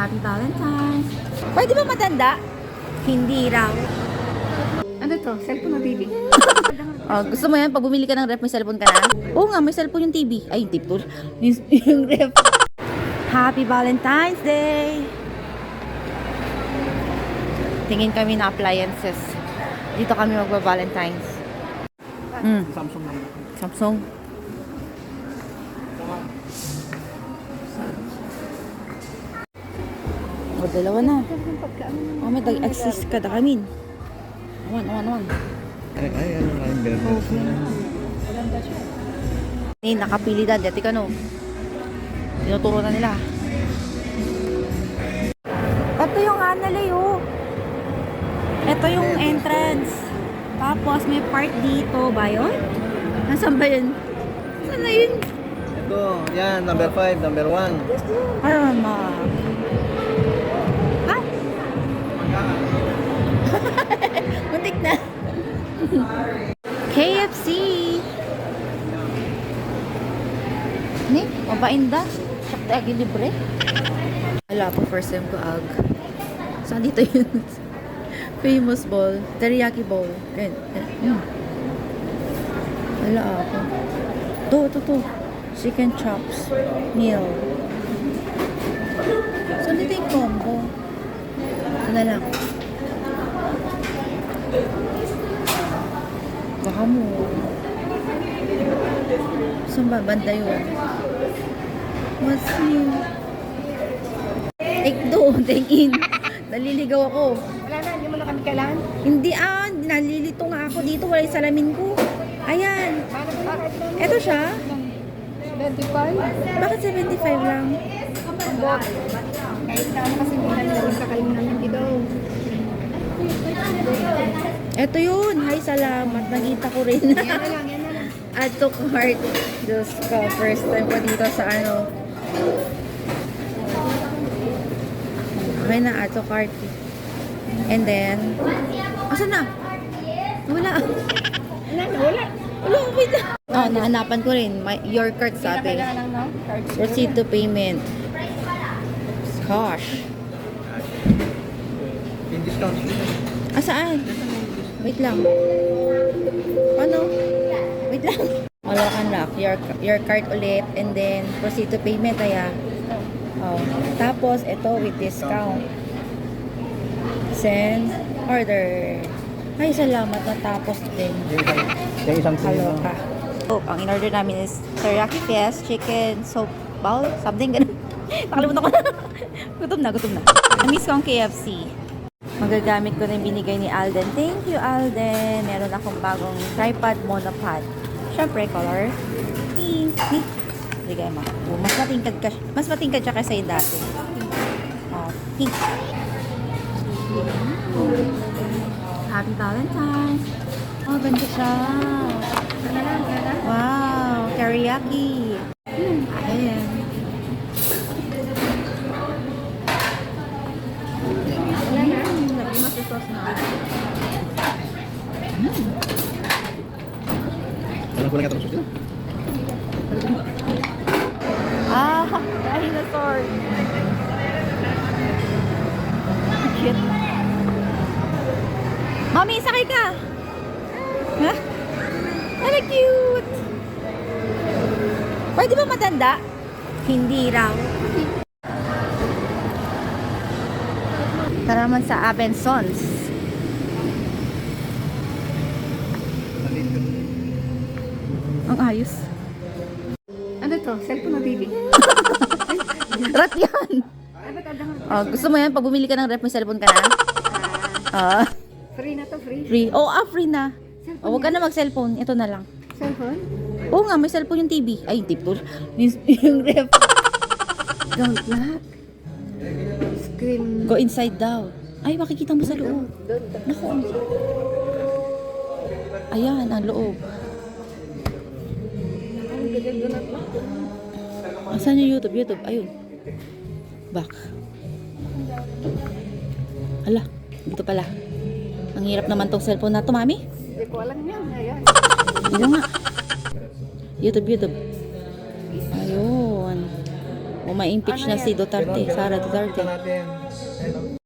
Happy Valentine's! Pwede ba matanda? Hindi raw. Ano to? Cellphone o TV? Oh, gusto mo yan? Pag bumili ka ng ref, may cellphone ka na? Oo nga, may cellphone yung TV. Ay, yung TV to. Yung ref. Happy Valentine's Day! Tingin kami na appliances. Dito kami magba-Valentine's. Samsung naman. Samsung. O, dalawa na. Oh, may tag-assist ka na kami. Awan. Ay, ano nga yung Berdas na? Nakapili na. Dati ka no. Tinuturo na nila. Ito yung Hanalay, oh. Ito yung entrance. Tapos may part dito ba yun? Nasaan ba yun? Saan na yun? Ito, yan, number 5, number 1. Arama. Ha? Muntik na. KFC. Ni, mabainda. Sakta agi libre. Wala po, first time ko ag. Saan dito yun? Famous bowl. Teriyaki bowl. Wala ako. To. Chicken chops. Meal. Saan dito yung combo? Ito na lang. Baka mo. Saan ba? Banda yun. What's new? Take in. Naliligaw ako. Wala na, hindi mo na kami kailangan. Hindi nalilito nga ako dito. Wala yung salamin ko. Ayan. Eto siya. 25? Bakit 75 lang? Kahit na ano kasi hindi namin kakalimunan ng video. Eto yun. Hi, salamat. Nakita ko rin. Yan na lang. Add to cart. Diyos ko. First time ko dito sa ano. Okay na, add to cart. And then, asan na? Wala. Wala. Wala, wait na. Oh, nahanapan ko rin. Your card sa atin. Kailangan no? Cards. Proceed to payment. Gosh. Yung discount. Saan? Wait lang. Ano? Wait lang. Lock and lock. Your card ulit. And then, proceed to payment. Oh. Tapos, ito with discount. Send. Order. Ay, salamat. Natapos din. Yung isang Kaloka. So, ang in-order namin is teriyaki fish, chicken, soap bowl, something ganun. Nakalimutan ko na. Gutom na. Namiss ko ang KFC. Magagamit ko na yung binigay ni Alden. Thank you, Alden. Meron akong bagong tripod monopod. Siyempre, color pink. Bigay mo. Mas matingkad siya kaysa yung dati. Oh, pink. Happy Valentine's. Oh, ganda siya. Wow, teriyaki. Ayan. Wala na. Masusos na. Alam ko lang ito susunod. Dinosaur. Cute. Mami, sakay ka. Ha? Ano cute. Pwede ba matanda? Hindi raw. Tara naman sa Abençons. Ang ayos. Ano to? Cellphone o TV? Rat yan. Oh, gusto mo yan? Pag bumili ka ng ref, may cellphone ka na? Free na to, free. Free. Oh, free na. Oh, huwag ka na mag-cellphone. Ito na lang. Cellphone? Oo nga, may cellphone yung TV. Ay, yung TV to. Yung ref. Don't lock. Screen. Go inside daw. Ay, makikita mo sa loob. Naku. Ayan, ang loob. Asan yung YouTube? Ayun. Back. Ala, dito pala. Ang hirap naman tong cellphone na to, mami. Hindi ko alam yan. Ayan. Ano nga? YouTube. Ayun. O, ma-impeach na si Duterte, Sara Duterte. Natin.